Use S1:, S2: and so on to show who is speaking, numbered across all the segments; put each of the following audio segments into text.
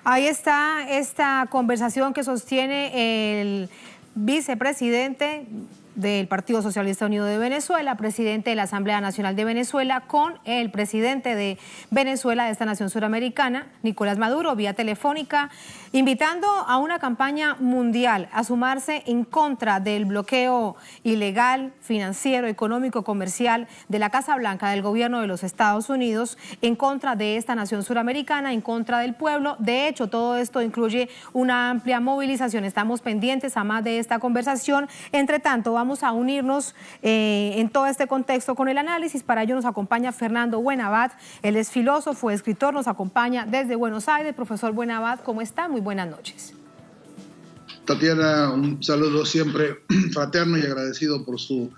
S1: Ahí está esta conversación que sostiene el vicepresidente del Partido Socialista Unido de Venezuela, presidente de la Asamblea Nacional de Venezuela, con el presidente de Venezuela, de esta nación suramericana, Nicolás Maduro, vía telefónica, invitando a una campaña mundial a sumarse en contra del bloqueo ilegal, financiero, económico, comercial de la Casa Blanca, del gobierno de los Estados Unidos, en contra de esta nación suramericana, en contra del pueblo. De hecho, todo esto incluye una amplia movilización. Estamos pendientes a más de esta conversación. Entre tanto, vamos a unirnos en todo este contexto con el análisis. Para ello nos acompaña Fernando Buenabad. Él es filósofo, escritor, nos acompaña desde Buenos Aires. Profesor Buenabad, ¿cómo está? Muy buenas noches.
S2: Tatiana, un saludo siempre fraterno y agradecido por su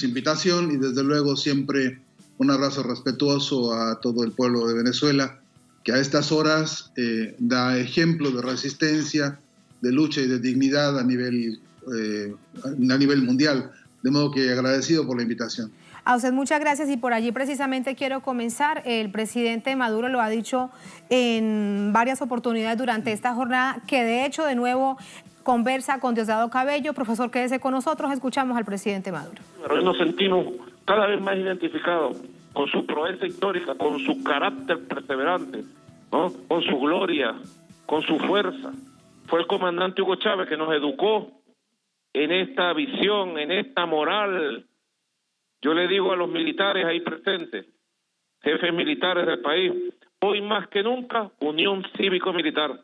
S2: invitación, y desde luego siempre un abrazo respetuoso a todo el pueblo de Venezuela, que a estas horas da ejemplo de resistencia, de lucha y de dignidad a nivel mundial. De modo que agradecido por la invitación.
S1: A usted muchas gracias, y por allí precisamente quiero comenzar. El presidente Maduro lo ha dicho en varias oportunidades durante esta jornada, que de hecho de nuevo conversa con Diosdado Cabello. Profesor, quédese con nosotros, escuchamos al presidente Maduro.
S3: Nos sentimos cada vez más identificados con su proeza histórica, con su carácter perseverante, ¿no? Con su gloria, con su fuerza. Fue el comandante Hugo Chávez que nos educó en esta visión, en esta moral. Yo le digo a los militares ahí presentes, jefes militares del país, hoy más que nunca, unión cívico-militar.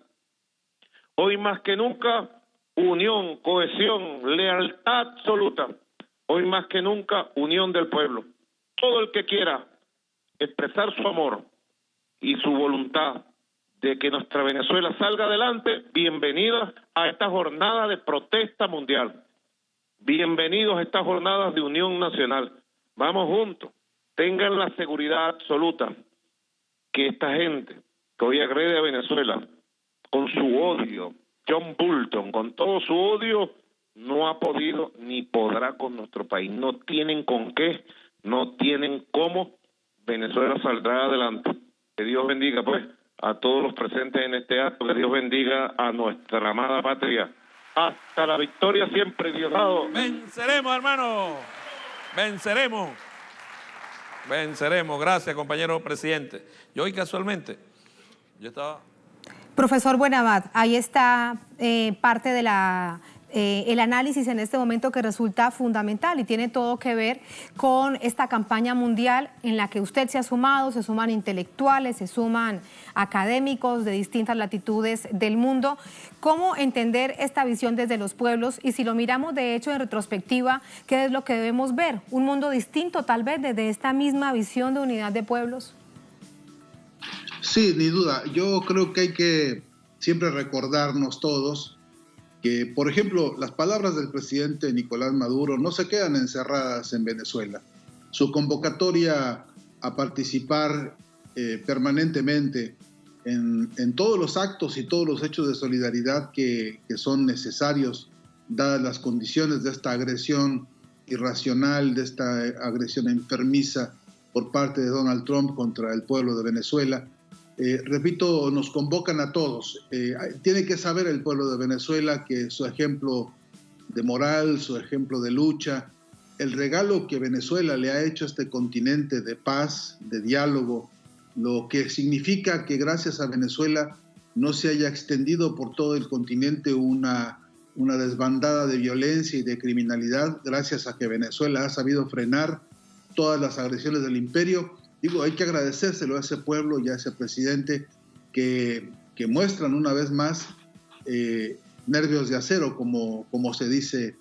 S3: Hoy más que nunca, unión, cohesión, lealtad absoluta. Hoy más que nunca, unión del pueblo. Todo el que quiera expresar su amor y su voluntad de que nuestra Venezuela salga adelante, bienvenidos a esta jornada de protesta mundial. Bienvenidos a estas jornadas de unión nacional. Vamos juntos. Tengan la seguridad absoluta que esta gente que hoy agrede a Venezuela con su odio, John Bolton, con todo su odio, no ha podido ni podrá con nuestro país. No tienen con qué, no tienen cómo. Venezuela saldrá adelante. Que Dios bendiga, pues, a todos los presentes en este acto. Que Dios bendiga a nuestra amada patria. Hasta la victoria siempre, Diosdado.
S4: Venceremos, hermano. Venceremos. Venceremos. Gracias, compañero presidente. Yo hoy casualmente, yo estaba...
S1: Profesor Buenabad, ahí está parte de el análisis en este momento, que resulta fundamental y tiene todo que ver con esta campaña mundial en la que usted se ha sumado. Se suman intelectuales, se suman académicos de distintas latitudes del mundo. ¿Cómo entender esta visión desde los pueblos? Y si lo miramos de hecho en retrospectiva, ¿qué es lo que debemos ver? ¿Un mundo distinto tal vez desde esta misma visión de unidad de pueblos?
S2: Sí, ni duda. Yo creo que hay que siempre recordarnos todos que, por ejemplo, las palabras del presidente Nicolás Maduro no se quedan encerradas en Venezuela. Su convocatoria a participar permanentemente en todos los actos y todos los hechos de solidaridad que son necesarios, dadas las condiciones de esta agresión irracional, de esta agresión enfermiza por parte de Donald Trump contra el pueblo de Venezuela. Repito, nos convocan a todos. Tiene que saber el pueblo de Venezuela que su ejemplo de moral, su ejemplo de lucha, el regalo que Venezuela le ha hecho a este continente de paz, de diálogo, lo que significa que gracias a Venezuela no se haya extendido por todo el continente una desbandada de violencia y de criminalidad, gracias a que Venezuela ha sabido frenar todas las agresiones del imperio. Digo, hay que agradecérselo a ese pueblo y a ese presidente que muestran una vez más nervios de acero, como se dice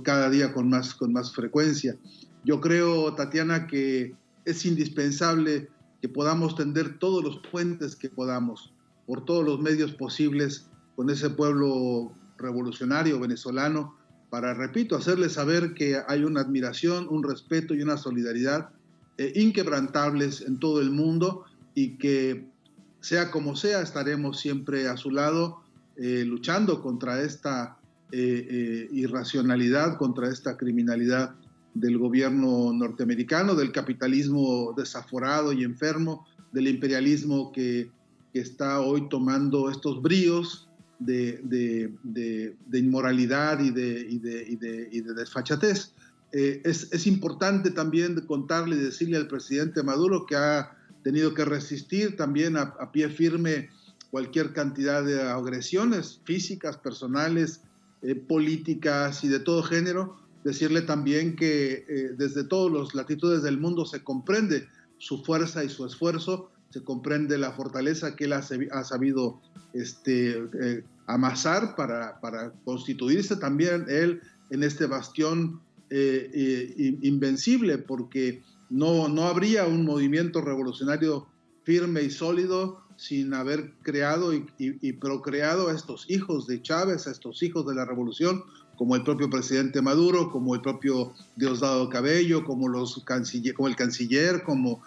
S2: cada día con más frecuencia. Yo creo, Tatiana, que es indispensable que podamos tender todos los puentes que podamos, por todos los medios posibles, con ese pueblo revolucionario venezolano, para, repito, hacerles saber que hay una admiración, un respeto y una solidaridad inquebrantables en todo el mundo, y que sea como sea estaremos siempre a su lado luchando contra esta irracionalidad, contra esta criminalidad del gobierno norteamericano, del capitalismo desaforado y enfermo, del imperialismo que que está hoy tomando estos bríos de inmoralidad y de desfachatez. Es importante también contarle y decirle al presidente Maduro que ha tenido que resistir también a pie firme cualquier cantidad de agresiones físicas, personales, políticas y de todo género. Decirle también que desde todas las latitudes del mundo se comprende su fuerza y su esfuerzo, se comprende la fortaleza que él ha sabido amasar para constituirse también él en este bastión invencible, porque no habría un movimiento revolucionario firme y sólido sin haber creado y procreado a estos hijos de Chávez, a estos hijos de la revolución, como el propio presidente Maduro, como el propio Diosdado Cabello, como el canciller, como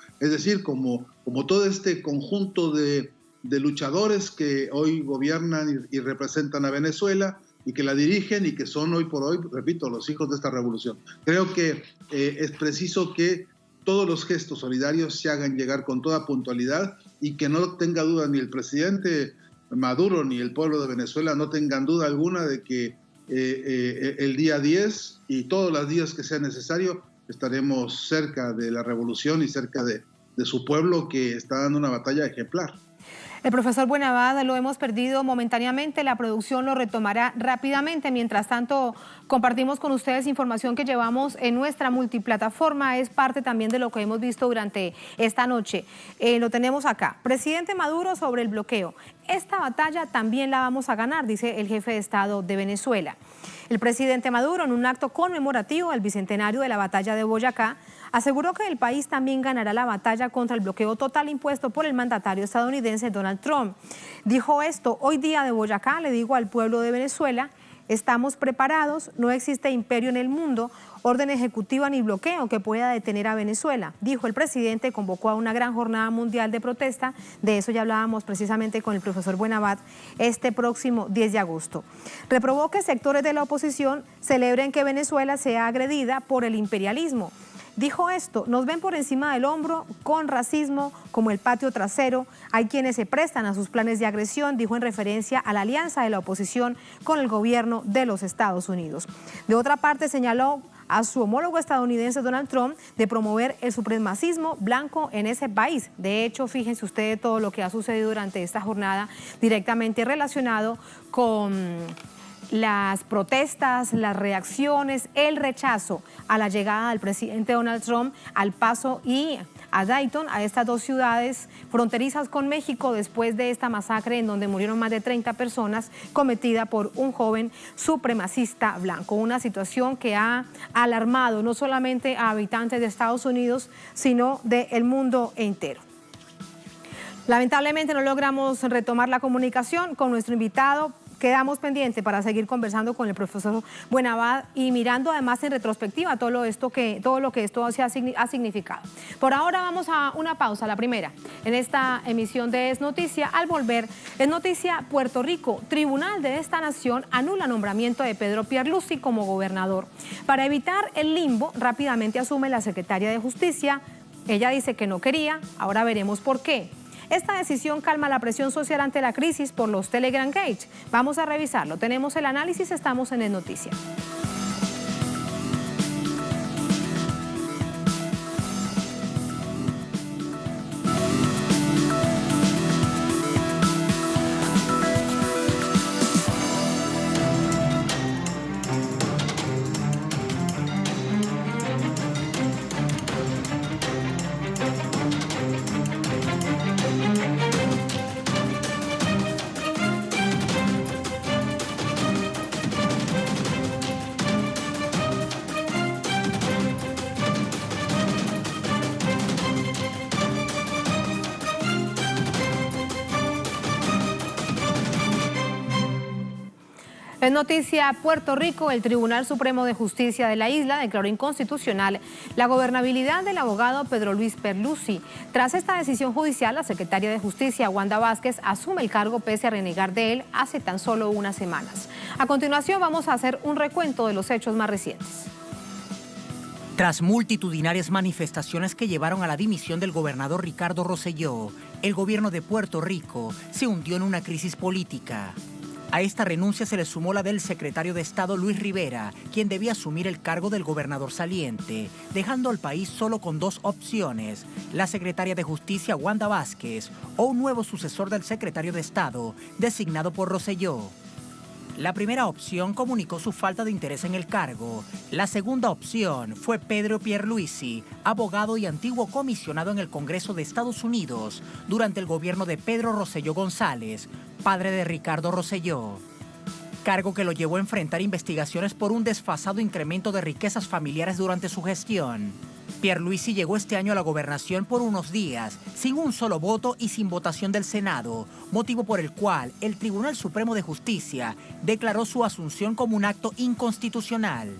S2: todo este conjunto de luchadores que hoy gobiernan y representan a Venezuela y que la dirigen y que son hoy por hoy, repito, los hijos de esta revolución. Creo que es preciso que todos los gestos solidarios se hagan llegar con toda puntualidad y que no tenga duda ni el presidente Maduro ni el pueblo de Venezuela no tengan duda alguna de que el día 10 y todos los días que sea necesario estaremos cerca de la revolución y cerca de su pueblo, que está dando una batalla ejemplar.
S1: El profesor Buenabad lo hemos perdido momentáneamente, la producción lo retomará rápidamente. Mientras tanto, compartimos con ustedes información que llevamos en nuestra multiplataforma, es parte también de lo que hemos visto durante esta noche. Lo tenemos acá. Presidente Maduro sobre el bloqueo. Esta batalla también la vamos a ganar, dice el jefe de Estado de Venezuela. El presidente Maduro, en un acto conmemorativo del bicentenario de la batalla de Boyacá, aseguró que el país también ganará la batalla contra el bloqueo total impuesto por el mandatario estadounidense Donald Trump. Dijo esto: hoy día de Boyacá le digo al pueblo de Venezuela, estamos preparados, no existe imperio en el mundo, orden ejecutiva ni bloqueo que pueda detener a Venezuela. Dijo el presidente, convocó a una gran jornada mundial de protesta, de eso ya hablábamos precisamente con el profesor Buenabad, este próximo 10 de agosto. Reprobó que sectores de la oposición celebren que Venezuela sea agredida por el imperialismo. Dijo esto: nos ven por encima del hombro con racismo como el patio trasero, hay quienes se prestan a sus planes de agresión, dijo en referencia a la alianza de la oposición con el gobierno de los Estados Unidos. De otra parte, señaló a su homólogo estadounidense Donald Trump de promover el supremacismo blanco en ese país. De hecho, fíjense ustedes todo lo que ha sucedido durante esta jornada directamente relacionado con las protestas, las reacciones, el rechazo a la llegada del presidente Donald Trump al Paso y a Dayton, a estas dos ciudades fronterizas con México, después de esta masacre en donde murieron más de 30 personas cometida por un joven supremacista blanco. Una situación que ha alarmado no solamente a habitantes de Estados Unidos, sino del mundo entero. Lamentablemente no logramos retomar la comunicación con nuestro invitado. Quedamos pendientes para seguir conversando con el profesor Buenabad y mirando además en retrospectiva todo lo que esto ha significado. Por ahora vamos a una pausa, la primera, en esta emisión de Es Noticia. Al volver, Es Noticia Puerto Rico. Tribunal de esta nación anula nombramiento de Pedro Pierluisi como gobernador. Para evitar el limbo, rápidamente asume la secretaria de Justicia. Ella dice que no quería, ahora veremos por qué. Esta decisión calma la presión social ante la crisis por los Telegram Gate. Vamos a revisarlo. Tenemos el análisis, estamos en Es Noticia. Es noticia Puerto Rico. El Tribunal Supremo de Justicia de la isla declaró inconstitucional la gobernabilidad del abogado Pedro Luis Pierluisi. Tras esta decisión judicial, la secretaria de Justicia, Wanda Vázquez, asume el cargo pese a renegar de él hace tan solo unas semanas. A continuación vamos a hacer un recuento de los hechos más recientes.
S5: Tras multitudinarias manifestaciones que llevaron a la dimisión del gobernador Ricardo Rosselló, el gobierno de Puerto Rico se hundió en una crisis política. A esta renuncia se le sumó la del secretario de Estado Luis Rivera, quien debía asumir el cargo del gobernador saliente, dejando al país solo con dos opciones: la secretaria de Justicia Wanda Vázquez o un nuevo sucesor del secretario de Estado, designado por Rosselló. La primera opción comunicó su falta de interés en el cargo. La segunda opción fue Pedro Pierluisi, abogado y antiguo comisionado en el Congreso de Estados Unidos durante el gobierno de Pedro Rosselló González, padre de Ricardo Rosselló. Cargo que lo llevó a enfrentar investigaciones por un desfasado incremento de riquezas familiares durante su gestión. Pierluisi llegó este año a la gobernación por unos días, sin un solo voto y sin votación del Senado, motivo por el cual el Tribunal Supremo de Justicia declaró su asunción como un acto inconstitucional.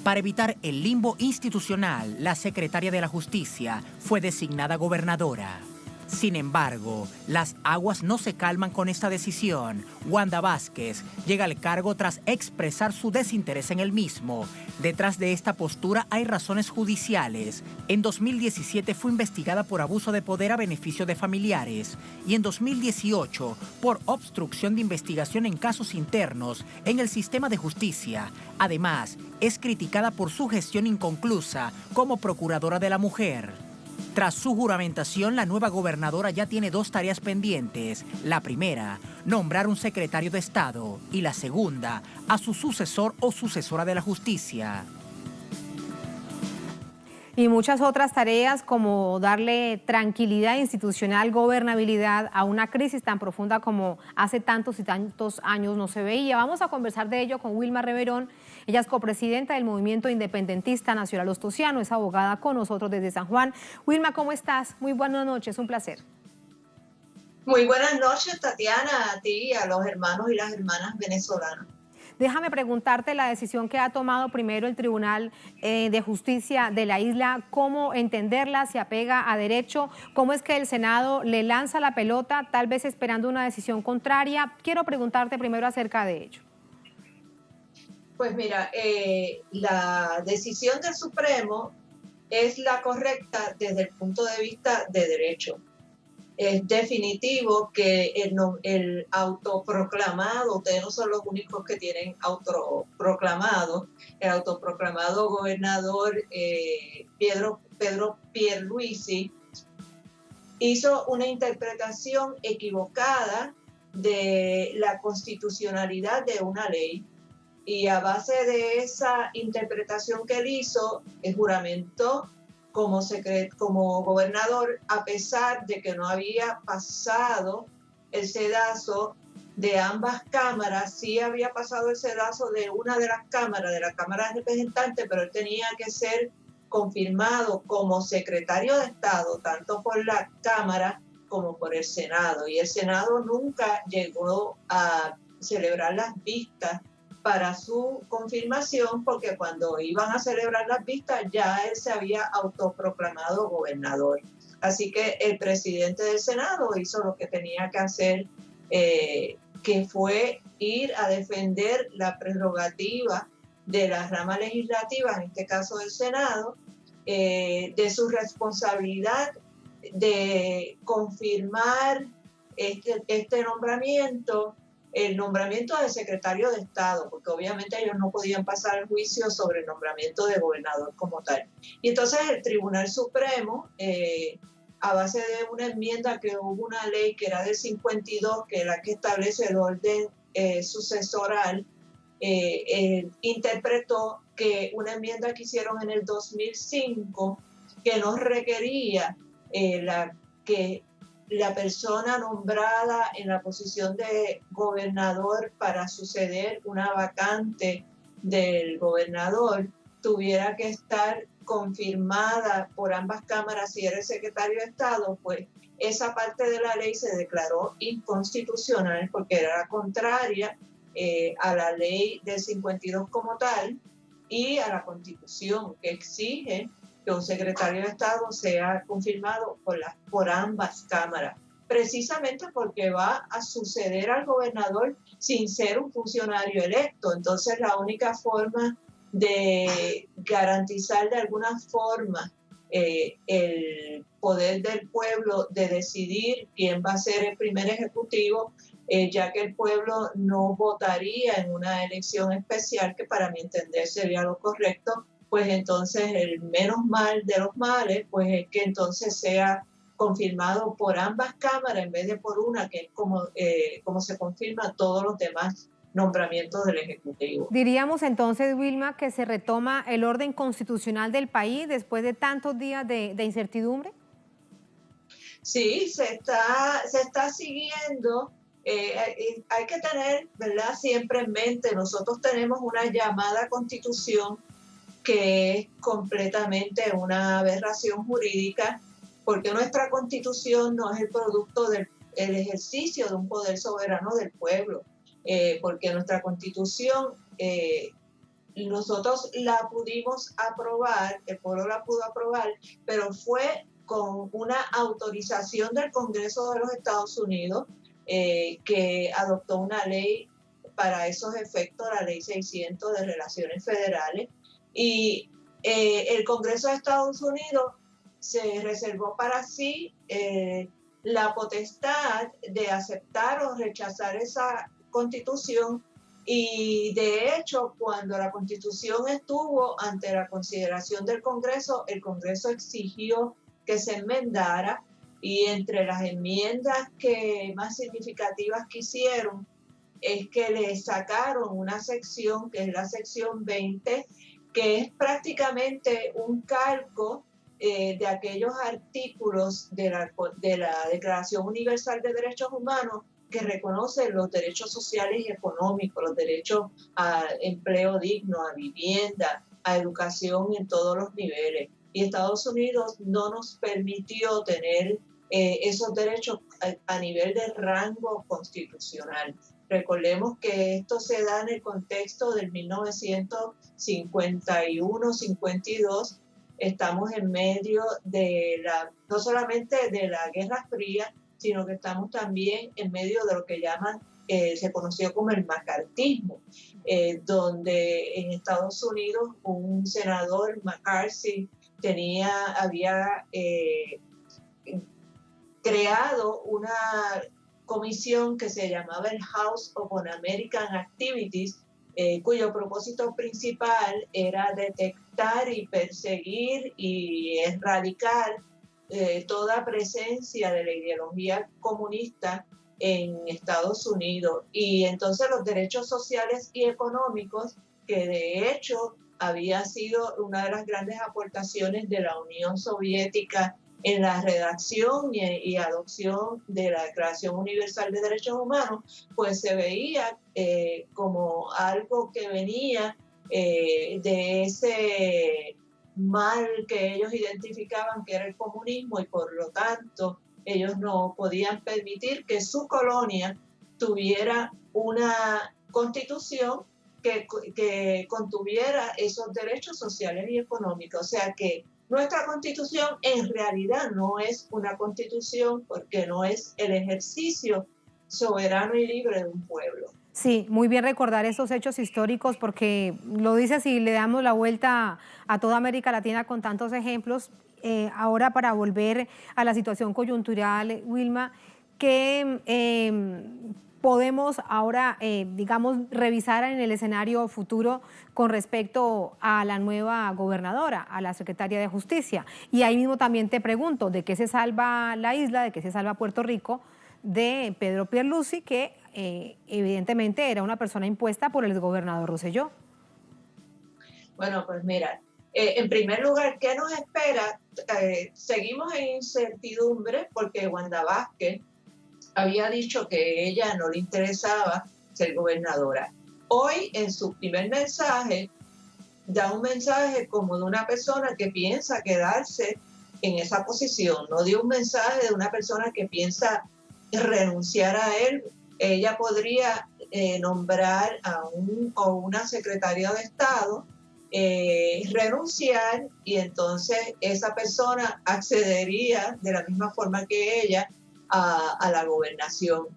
S5: Para evitar el limbo institucional, la secretaria de la Justicia fue designada gobernadora. Sin embargo, las aguas no se calman con esta decisión. Wanda Vázquez llega al cargo tras expresar su desinterés en el mismo. Detrás de esta postura hay razones judiciales. En 2017 fue investigada por abuso de poder a beneficio de familiares y en 2018 por obstrucción de investigación en casos internos en el sistema de justicia. Además, es criticada por su gestión inconclusa como procuradora de la mujer. Tras su juramentación, la nueva gobernadora ya tiene dos tareas pendientes. La primera, nombrar un secretario de Estado, y la segunda, a su sucesor o sucesora de la justicia.
S1: Y muchas otras tareas como darle tranquilidad institucional, gobernabilidad a una crisis tan profunda como hace tantos y tantos años no se veía. Vamos a conversar de ello con Wilma Reverón. Ella es copresidenta del Movimiento Independentista Nacional Ostosiano, es abogada con nosotros desde San Juan. Wilma, ¿cómo estás? Muy buenas noches, un placer.
S6: Muy buenas noches, Tatiana, a ti y a los hermanos y las hermanas venezolanas.
S1: Déjame preguntarte la decisión que ha tomado primero el Tribunal de Justicia de la isla, cómo entenderla, se apega a derecho, cómo es que el Senado le lanza la pelota, tal vez esperando una decisión contraria. Quiero preguntarte primero acerca de ello.
S6: Pues mira, la decisión del Supremo es la correcta desde el punto de vista de derecho. Es definitivo que el autoproclamado, ustedes no son los únicos que tienen autoproclamado, el autoproclamado gobernador Pedro Pierluisi hizo una interpretación equivocada de la constitucionalidad de una ley, y a base de esa interpretación que él hizo, juramentó como gobernador, a pesar de que no había pasado el sedazo de ambas cámaras. Sí había pasado el sedazo de una de las cámaras, de la Cámara de Representantes, pero él tenía que ser confirmado como secretario de Estado, tanto por la Cámara como por el Senado. Y el Senado nunca llegó a celebrar las vistas para su confirmación, porque cuando iban a celebrar las vistas ya él se había autoproclamado gobernador. Así que el presidente del Senado hizo lo que tenía que hacer, que fue ir a defender la prerrogativa de la rama legislativa, en este caso del Senado, de su responsabilidad de confirmar este nombramiento, el nombramiento del secretario de Estado, porque obviamente ellos no podían pasar el juicio sobre el nombramiento de gobernador como tal. Y entonces el Tribunal Supremo, a base de una enmienda que hubo una ley que era del 52, que es la que establece el orden sucesoral, interpretó que una enmienda que hicieron en el 2005, que no requería que la persona nombrada en la posición de gobernador para suceder una vacante del gobernador tuviera que estar confirmada por ambas cámaras si era el secretario de Estado, pues esa parte de la ley se declaró inconstitucional porque era contraria a la ley del 52 como tal y a la Constitución, que exige que un secretario de Estado sea confirmado por ambas cámaras, precisamente porque va a suceder al gobernador sin ser un funcionario electo. Entonces la única forma de garantizar de alguna forma el poder del pueblo de decidir quién va a ser el primer ejecutivo, ya que el pueblo no votaría en una elección especial, que para mi entender sería lo correcto, pues entonces el menos mal de los males, pues es que entonces sea confirmado por ambas cámaras en vez de por una, que es como se confirma todos los demás nombramientos del Ejecutivo.
S1: Diríamos entonces, Wilma, que se retoma el orden constitucional del país después de tantos días de incertidumbre.
S6: Sí, se está siguiendo. Hay que tener, ¿verdad?, siempre en mente, nosotros tenemos una llamada Constitución que es completamente una aberración jurídica, porque nuestra Constitución no es el producto del ejercicio de un poder soberano del pueblo, porque nuestra Constitución nosotros la pudimos aprobar, el pueblo la pudo aprobar, pero fue con una autorización del Congreso de los Estados Unidos, que adoptó una ley para esos efectos, la Ley 600 de Relaciones Federales, y el Congreso de Estados Unidos se reservó para sí la potestad de aceptar o rechazar esa Constitución, y de hecho cuando la Constitución estuvo ante la consideración del Congreso, el Congreso exigió que se enmendara, y entre las enmiendas más significativas que hicieron es que le sacaron una sección, que es la sección 20, que es prácticamente un calco de aquellos artículos de la Declaración Universal de Derechos Humanos que reconocen los derechos sociales y económicos, los derechos a empleo digno, a vivienda, a educación en todos los niveles. Y Estados Unidos no nos permitió tener esos derechos a nivel de rango constitucional. Recordemos que esto se da en el contexto del 1951-52. Estamos en medio de no solamente de la Guerra Fría, sino que estamos también en medio de lo que se conoció como el macartismo, donde en Estados Unidos un senador, McCarthy, había creado una comisión que se llamaba el House of Un-American Activities, cuyo propósito principal era detectar y perseguir y erradicar toda presencia de la ideología comunista en Estados Unidos. Y entonces los derechos sociales y económicos, que de hecho había sido una de las grandes aportaciones de la Unión Soviética en la redacción y adopción de la Declaración Universal de Derechos Humanos, pues se veía como algo que venía de ese mal que ellos identificaban que era el comunismo, y por lo tanto ellos no podían permitir que su colonia tuviera una constitución que contuviera esos derechos sociales y económicos. O sea que nuestra Constitución en realidad no es una Constitución, porque no es el ejercicio soberano y libre de un pueblo.
S1: Sí, muy bien recordar esos hechos históricos, porque lo dice, si le damos la vuelta a toda América Latina con tantos ejemplos. Ahora, para volver a la situación coyuntural, Wilma, ¿qué podemos ahora, digamos, revisar en el escenario futuro con respecto a la nueva gobernadora, a la secretaria de Justicia? Y ahí mismo también te pregunto, ¿de qué se salva la isla, de qué se salva Puerto Rico de Pedro Pierluisi, que evidentemente era una persona impuesta por el exgobernador Rosselló?
S6: Bueno, pues mira, en primer lugar, ¿qué nos espera? Seguimos en incertidumbre porque Wanda Vázquez había dicho que ella no le interesaba ser gobernadora. Hoy, en su primer mensaje, da un mensaje como de una persona que piensa quedarse en esa posición. No dio un mensaje de una persona que piensa renunciar a él. Ella podría nombrar a una secretaria de Estado, renunciar, y entonces esa persona accedería de la misma forma que ella a la gobernación.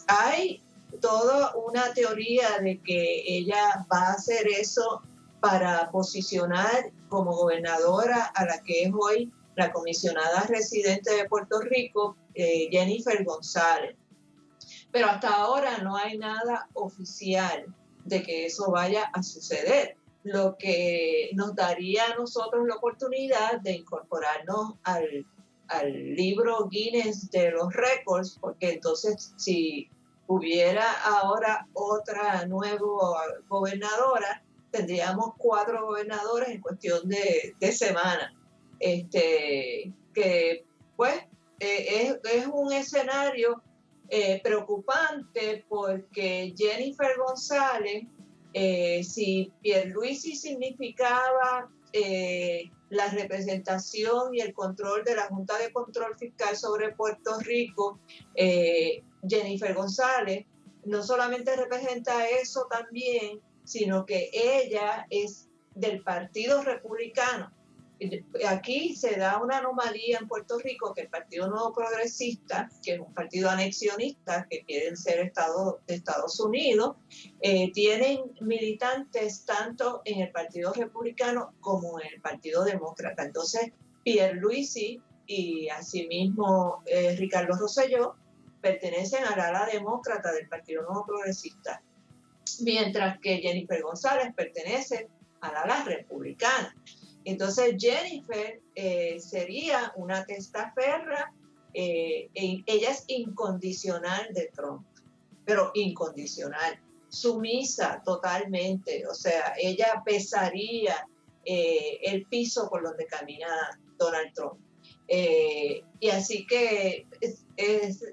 S6: Hay toda una teoría de que ella va a hacer eso para posicionar como gobernadora a la que es hoy la comisionada residente de Puerto Rico, Jennifer González. Pero hasta ahora no hay nada oficial de que eso vaya a suceder, lo que nos daría a nosotros la oportunidad de incorporarnos al libro Guinness de los récords, porque entonces si hubiera ahora otra nueva gobernadora, tendríamos 4 gobernadores en cuestión de semanas. Que pues es un escenario preocupante, porque Jennifer González, si Pierluisi significaba la representación y el control de la Junta de Control Fiscal sobre Puerto Rico, Jennifer González no solamente representa eso también, sino que ella es del Partido Republicano. Aquí se da una anomalía en Puerto Rico, que el Partido Nuevo Progresista, que es un partido anexionista que quieren ser Estado de Estados Unidos, tienen militantes tanto en el Partido Republicano como en el Partido Demócrata. Entonces, Pierluisi y asimismo Ricardo Rosselló pertenecen al ala demócrata del Partido Nuevo Progresista, mientras que Jennifer González pertenece al ala republicana. Entonces Jennifer sería una testaferra, ella es incondicional de Trump, pero incondicional, sumisa totalmente, o sea, ella pesaría el piso por donde camina Donald Trump. Y así que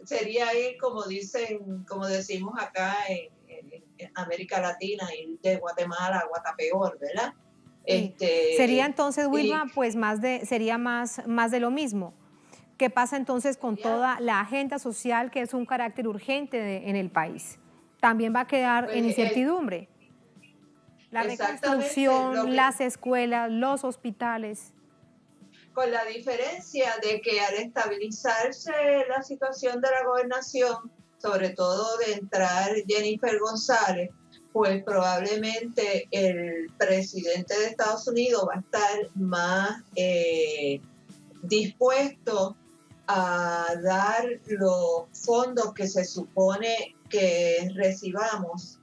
S6: sería ir, como decimos acá en América Latina, ir de Guatemala a Guatapeor, ¿verdad?
S1: Sería entonces, Wilma, pues sería más de lo mismo. ¿Qué pasa entonces con toda la agenda social, que es un carácter urgente en el país? También va a quedar en incertidumbre. La reconstrucción, las escuelas, los hospitales.
S6: Con la diferencia de que al estabilizarse la situación de la gobernación, sobre todo de entrar Jennifer González, pues probablemente el presidente de Estados Unidos va a estar más dispuesto a dar los fondos que se supone que recibamos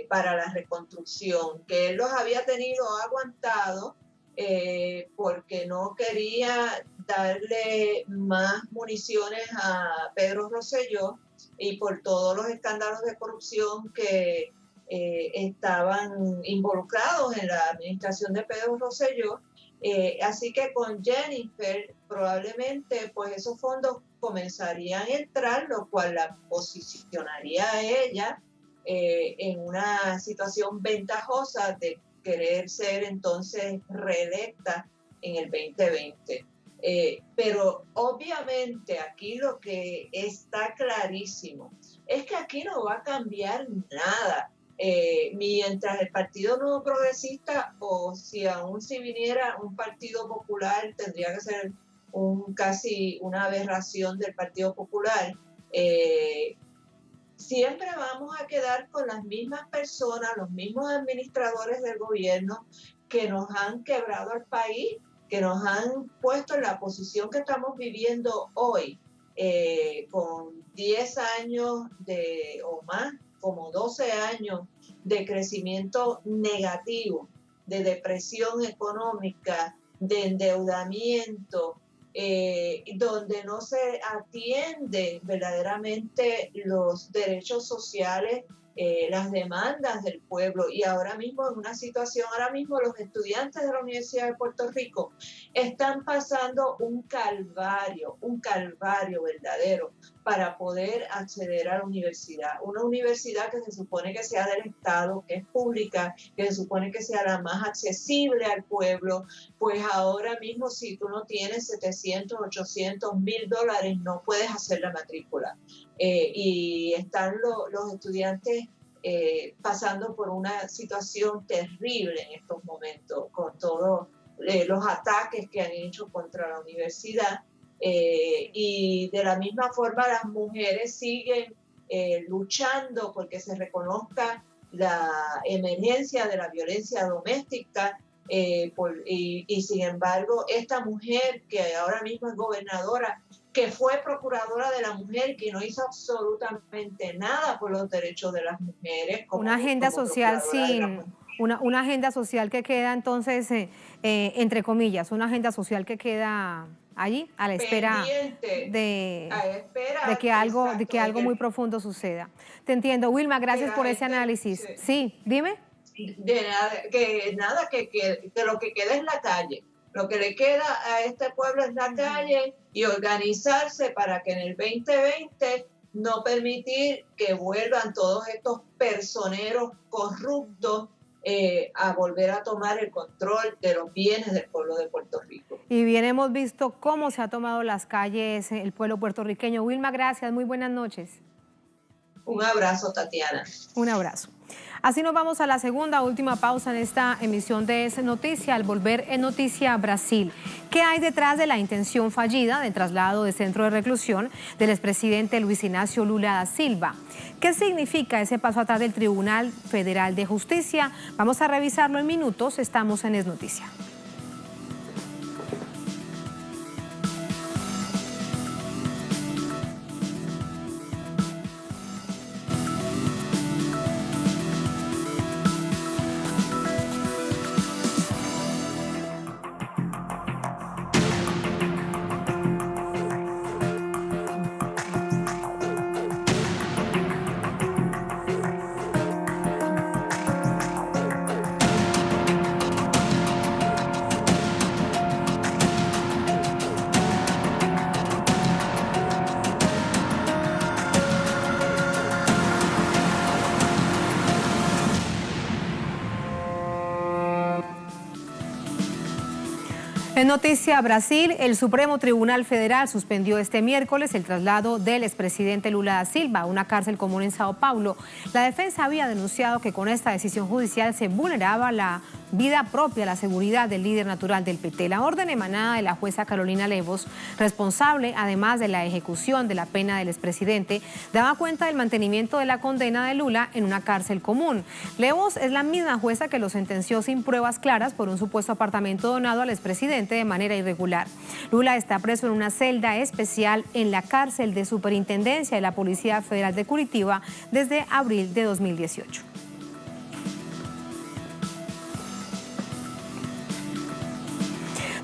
S6: para la reconstrucción, que él los había tenido aguantados porque no quería darle más municiones a Pedro Rosselló, y por todos los escándalos de corrupción que estaban involucrados en la administración de Pedro Rosselló. Así que con Jennifer probablemente pues esos fondos comenzarían a entrar, lo cual la posicionaría a ella en una situación ventajosa de querer ser entonces reelecta en el 2020. Pero obviamente aquí lo que está clarísimo es que aquí no va a cambiar nada. Mientras el Partido Nuevo Progresista, o si viniera un Partido Popular, tendría que ser casi una aberración del Partido Popular, siempre vamos a quedar con las mismas personas, los mismos administradores del gobierno que nos han quebrado al país, que nos han puesto en la posición que estamos viviendo hoy, con 10 años o más, como 12 años de crecimiento negativo, de depresión económica, de endeudamiento, donde no se atiende verdaderamente los derechos sociales, las demandas del pueblo. Y ahora mismo en una situación, los estudiantes de la Universidad de Puerto Rico están pasando un calvario verdadero para poder acceder a la universidad. Una universidad que se supone que sea del Estado, que es pública, que se supone que sea la más accesible al pueblo, pues ahora mismo si tú no tienes 700, 800, $1,000, no puedes hacer la matrícula. Y están los estudiantes pasando por una situación terrible en estos momentos, con todos los ataques que han hecho contra la universidad. Y de la misma forma las mujeres siguen luchando porque se reconozca la emergencia de la violencia doméstica y sin embargo, esta mujer que ahora mismo es gobernadora, que fue procuradora de la mujer, que no hizo absolutamente nada por los derechos de las mujeres.
S1: Una agenda social una agenda social que queda entonces, entre comillas, una agenda social que queda allí a la espera de que algo muy profundo suceda. Te entiendo, Wilma, gracias por ese análisis. Sí, dime.
S6: De nada, que lo que queda es la calle. Lo que le queda a este pueblo es la calle y organizarse para que en el 2020 no permitir que vuelvan todos estos personeros corruptos a volver a tomar el control de los bienes del pueblo de Puerto Rico.
S1: Y bien hemos visto cómo se ha tomado las calles el pueblo puertorriqueño. Wilma, gracias, muy buenas noches.
S6: Un abrazo, Tatiana.
S1: Un abrazo. Así nos vamos a la segunda, última pausa en esta emisión de Es Noticia, al volver en Noticia Brasil. ¿Qué hay detrás de la intención fallida de traslado de centro de reclusión del expresidente Luis Ignacio Lula da Silva? ¿Qué significa ese paso atrás del Tribunal Federal de Justicia? Vamos a revisarlo en minutos, estamos en Es Noticia. En Noticia Brasil, el Supremo Tribunal Federal suspendió este miércoles el traslado del expresidente Lula da Silva a una cárcel común en Sao Paulo. La defensa había denunciado que con esta decisión judicial se vulneraba la vida propia, la seguridad del líder natural del PT. La orden emanada de la jueza Carolina Lewos, responsable además de la ejecución de la pena del expresidente, daba cuenta del mantenimiento de la condena de Lula en una cárcel común. Lewos es la misma jueza que lo sentenció sin pruebas claras por un supuesto apartamento donado al expresidente de manera irregular. Lula está preso en una celda especial en la cárcel de superintendencia de la Policía Federal de Curitiba desde abril de 2018.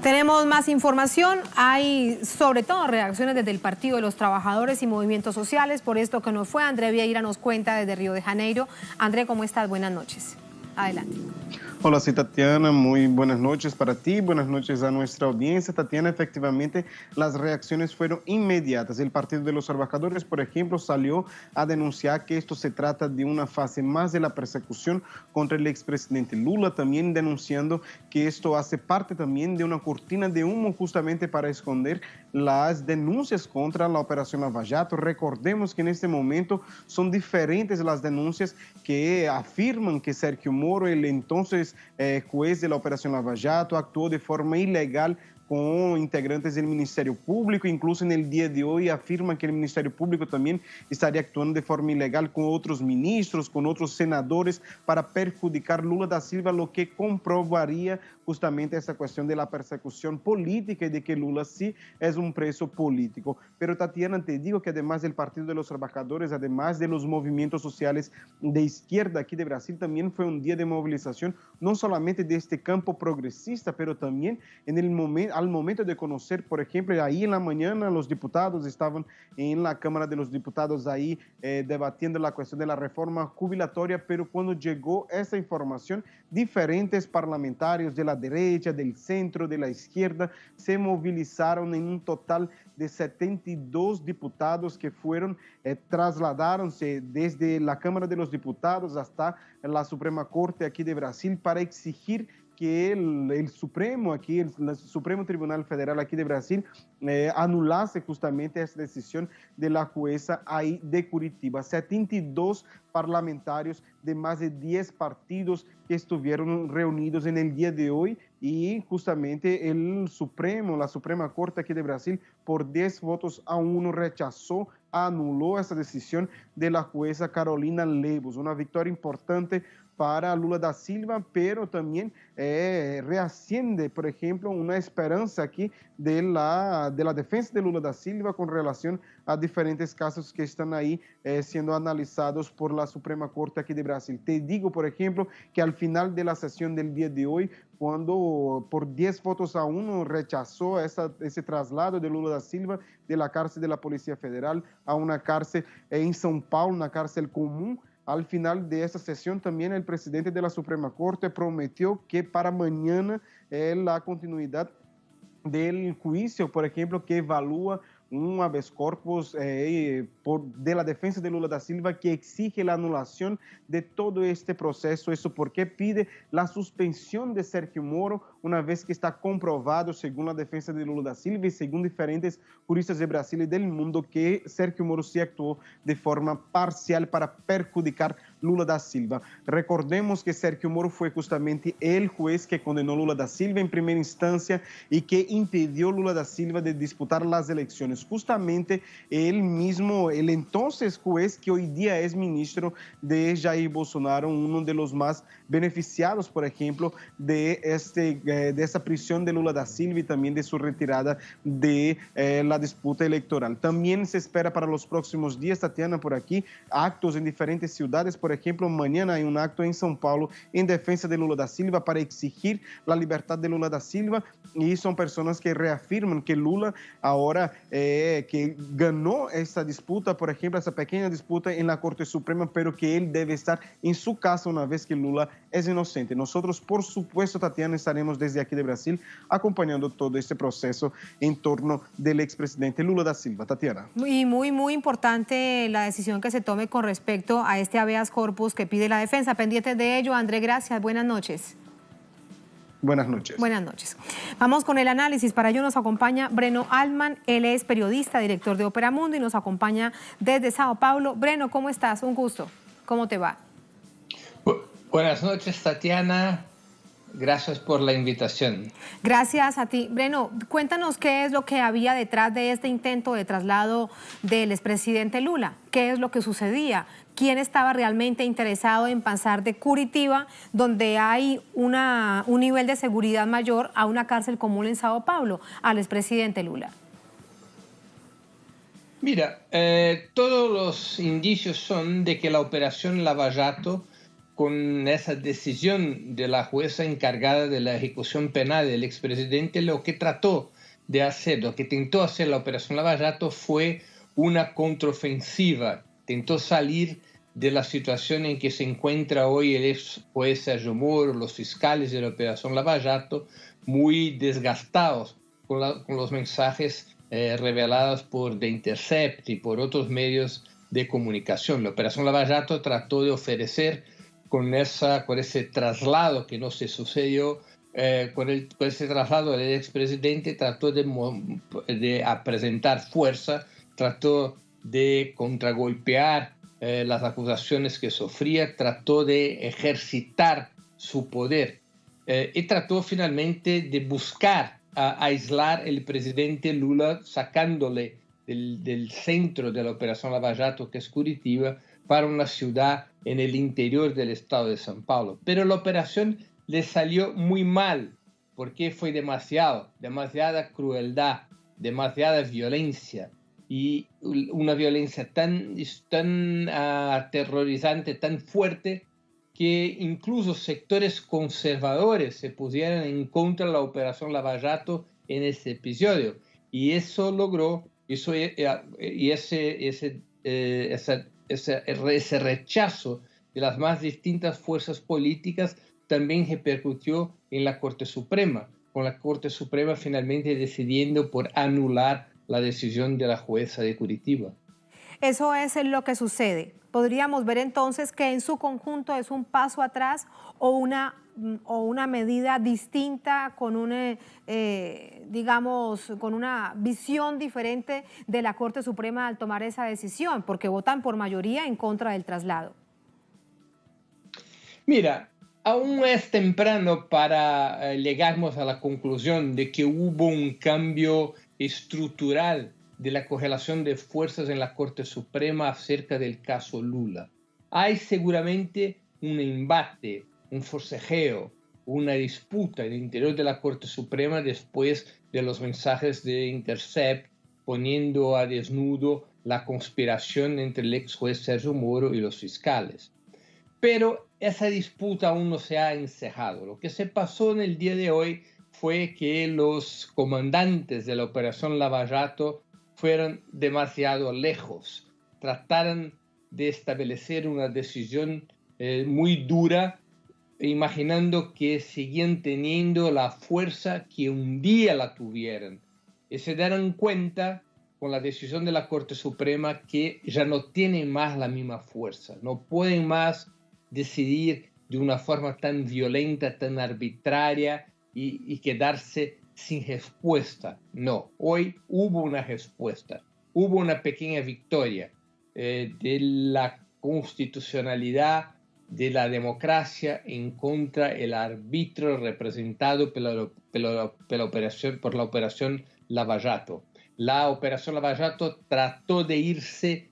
S1: Tenemos más información, hay sobre todo reacciones desde el Partido de los Trabajadores y Movimientos Sociales, por esto que nos fue. André Vieira nos cuenta desde Río de Janeiro. André, ¿cómo estás? Buenas noches. Adelante.
S7: Hola, sí, Tatiana, muy buenas noches para ti, buenas noches a nuestra audiencia. Tatiana, efectivamente, las reacciones fueron inmediatas. El Partido de los Trabajadores, por ejemplo, salió a denunciar que esto se trata de una fase más de la persecución contra el expresidente Lula, también denunciando que esto hace parte también de una cortina de humo justamente para esconder las denuncias contra la Operación Lava Jato. Recordemos que en este momento son diferentes las denuncias que afirman que Sergio Moro, el entonces juez de la Operación Lava Jato, actuó de forma ilegal con integrantes del Ministerio Público. Incluso en el día de hoy afirman que el Ministerio Público también estaría actuando de forma ilegal con otros ministros, con otros senadores para perjudicar Lula da Silva, lo que comprobaría justamente esa cuestión de la persecución política y de que Lula sí es un preso político. Pero Tatiana, te digo que además del Partido de los Trabajadores, además de los movimientos sociales de izquierda aquí de Brasil, también fue un día de movilización, no solamente de este campo progresista, pero también al momento de conocer, por ejemplo, ahí en la mañana los diputados estaban en la Cámara de los Diputados ahí debatiendo la cuestión de la reforma jubilatoria, pero cuando llegó esa información, diferentes parlamentarios de la derecha, del centro, de la izquierda, se movilizaron en un total de 72 diputados que fueron, trasladaronse desde la Cámara de los Diputados hasta la Suprema Corte aquí de Brasil para exigir que el Supremo Tribunal Federal aquí de Brasil anulase justamente esa decisión de la jueza ahí de Curitiba. 72 parlamentarios de más de 10 partidos que estuvieron reunidos en el día de hoy y justamente la Suprema Corte aquí de Brasil por 10 votos a 1 anuló esa decisión de la jueza Carolina Lewos. Una victoria importante para Lula da Silva, pero también reasciende, por ejemplo, una esperanza aquí de la defensa de Lula da Silva con relación a diferentes casos que están ahí siendo analizados por la Suprema Corte aquí de Brasil. Te digo, por ejemplo, que al final de la sesión del día de hoy, cuando por 10-1 rechazó ese traslado de Lula da Silva de la cárcel de la Policía Federal a una cárcel en São Paulo, una cárcel común. Al final de esta sesión también el presidente de la Suprema Corte prometió que para mañana la continuidad del juicio, por ejemplo, que evalúa un habeas corpus de la defensa de Lula da Silva que exige la anulación de todo este proceso. Eso porque pide la suspensión de Sergio Moro una vez que está comprobado, según la defensa de Lula da Silva y según diferentes juristas de Brasil y del mundo, que Sergio Moro sí actuó de forma parcial para perjudicar Lula da Silva. Recordemos que Sergio Moro fue justamente el juez que condenó a Lula da Silva en primera instancia y que impidió a Lula da Silva de disputar las elecciones. Justamente él mismo, el entonces juez que hoy día es ministro de Jair Bolsonaro, uno de los más beneficiados, por ejemplo, de esa prisión de Lula da Silva y también de su retirada de la disputa electoral. También se espera para los próximos días, Tatiana, por aquí, actos en diferentes ciudades. Por ejemplo, mañana hay un acto en São Paulo en defensa de Lula da Silva para exigir la libertad de Lula da Silva, y son personas que reafirman que Lula ahora que ganó esa disputa, por ejemplo, esa pequeña disputa en la Corte Suprema, pero que él debe estar en su casa una vez que Lula es inocente. Nosotros, por supuesto, Tatiana, estaremos desde aquí de Brasil acompañando todo este proceso en torno del expresidente Lula da Silva. Tatiana.
S1: Y muy importante la decisión que se tome con respecto a este habeas corpus que pide la defensa. Pendientes de ello, André, gracias. Buenas noches.
S7: Buenas noches.
S1: Buenas noches. Vamos con el análisis. Para ello nos acompaña Breno Altman. Él es periodista, director de Opera Mundo y nos acompaña desde Sao Paulo. Breno, ¿cómo estás? Un gusto. ¿Cómo te va?
S8: Buenas noches, Tatiana. Gracias por la invitación.
S1: Gracias a ti. Breno, cuéntanos qué es lo que había detrás de este intento de traslado del expresidente Lula. ¿Qué es lo que sucedía? ¿Quién estaba realmente interesado en pasar de Curitiba, donde hay un nivel de seguridad mayor, a una cárcel común en Sao Paulo, al expresidente Lula?
S8: Mira, todos los indicios son de que la operación Lava Jato, con esa decisión de la jueza encargada de la ejecución penal del expresidente, lo que trató de hacer, lo que intentó hacer la operación Lava Jato fue una contraofensiva. Intentó salir de la situación en que se encuentra hoy el ex juez Sergio Moro, los fiscales de la operación Lava Jato, muy desgastados con los mensajes revelados por The Intercept y por otros medios de comunicación. La operación Lava Jato trató de ofrecer con ese traslado que no se sucedió, con ese traslado del expresidente, trató de presentar fuerza, trató de contragolpear las acusaciones que sufría, trató de ejercitar su poder y trató finalmente de buscar aislar el presidente Lula, sacándole del centro de la operación Lava Jato, que es Curitiba, para una ciudad en el interior del estado de São Paulo. Pero la operación le salió muy mal, porque fue demasiada crueldad, demasiada violencia, y una violencia tan aterrorizante, tan fuerte, que incluso sectores conservadores se pusieron en contra de la operación Lava Jato en ese episodio. Y eso logró, ese rechazo de las más distintas fuerzas políticas también repercutió en la Corte Suprema, con la Corte Suprema finalmente decidiendo por anular la decisión de la jueza de Curitiba.
S1: Eso es lo que sucede. Podríamos ver entonces que en su conjunto es un paso atrás o una medida distinta con con una visión diferente de la Corte Suprema al tomar esa decisión, porque votan por mayoría en contra del traslado.
S8: Mira, aún es temprano para llegarnos a la conclusión de que hubo un cambio estructural de la correlación de fuerzas en la Corte Suprema acerca del caso Lula. Hay seguramente un embate, un forcejeo, una disputa en el interior de la Corte Suprema después de los mensajes de Intercept poniendo a desnudo la conspiración entre el ex juez Sergio Moro y los fiscales. Pero esa disputa aún no se ha encejado. Lo que se pasó en el día de hoy fue que los comandantes de la Operación Lava Jato fueron demasiado lejos. Trataron de establecer una decisión muy dura, imaginando que seguían teniendo la fuerza que un día la tuvieron. Y se dieron cuenta con la decisión de la Corte Suprema que ya no tienen más la misma fuerza, no pueden más decidir de una forma tan violenta, tan arbitraria y quedarse sin respuesta. No, hoy hubo una respuesta, hubo una pequeña victoria de la constitucionalidad, de la democracia en contra del arbitrio representado por la operación Lava Jato. La operación Lava Jato trató de irse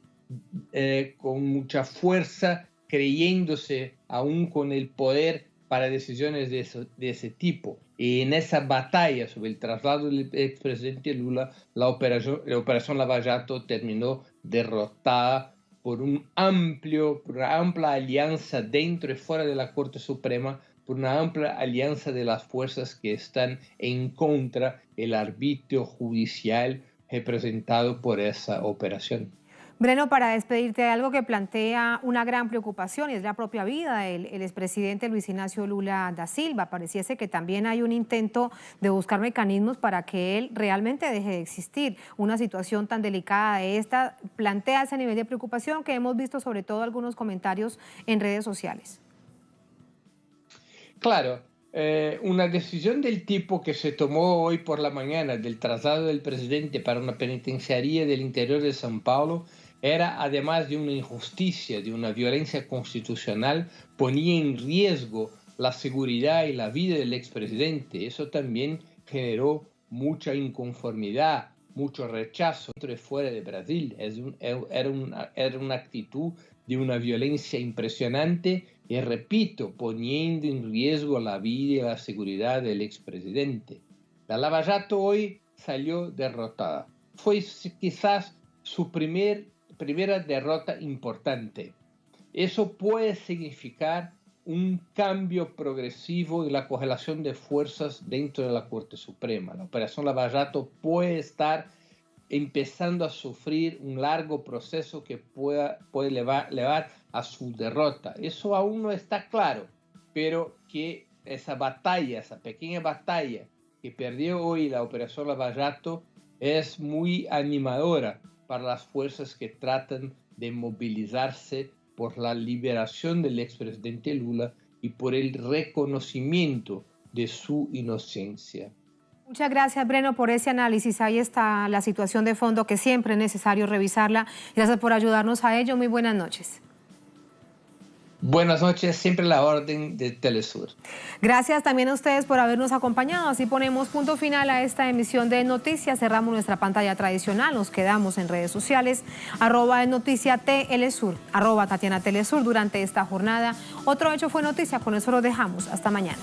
S8: con mucha fuerza, creyéndose aún con el poder para decisiones de ese tipo. Y en esa batalla sobre el traslado del expresidente Lula, la operación Lava Jato terminó derrotada por una amplia alianza dentro y fuera de la Corte Suprema, por una amplia alianza de las fuerzas que están en contra del arbitrio judicial representado por esa operación.
S1: Breno, para despedirte, de algo que plantea una gran preocupación y es la propia vida del expresidente Luis Ignacio Lula da Silva. Pareciese que también hay un intento de buscar mecanismos para que él realmente deje de existir. Una situación tan delicada de esta plantea ese nivel de preocupación que hemos visto sobre todo algunos comentarios en redes sociales.
S8: Claro, una decisión del tipo que se tomó hoy por la mañana del traslado del presidente para una penitenciaría del interior de São Paulo era, además de una injusticia, de una violencia constitucional, ponía en riesgo la seguridad y la vida del expresidente. Eso también generó mucha inconformidad, mucho rechazo dentro y fuera de Brasil. Era una actitud de una violencia impresionante y, repito, poniendo en riesgo la vida y la seguridad del expresidente. La Lava Jato hoy salió derrotada. Fue quizás su primera derrota importante. Eso puede significar un cambio progresivo en la correlación de fuerzas dentro de la Corte Suprema. La Operación Lava Jato puede estar empezando a sufrir un largo proceso que puede llevar a su derrota. Eso aún no está claro, pero que esa batalla, esa pequeña batalla que perdió hoy la Operación Lava Jato es muy animadora para las fuerzas que tratan de movilizarse por la liberación del expresidente Lula y por el reconocimiento de su inocencia.
S1: Muchas gracias, Breno, por ese análisis. Ahí está la situación de fondo que siempre es necesario revisarla. Gracias por ayudarnos a ello. Muy buenas noches.
S8: Buenas noches, siempre la orden de Telesur.
S1: Gracias también a ustedes por habernos acompañado. Así ponemos punto final a esta emisión de Noticias. Cerramos nuestra pantalla tradicional. Nos quedamos en redes sociales. @noticiatelesur, @Tatiana Telesur durante esta jornada. Otro hecho fue noticia. Con eso lo dejamos. Hasta mañana.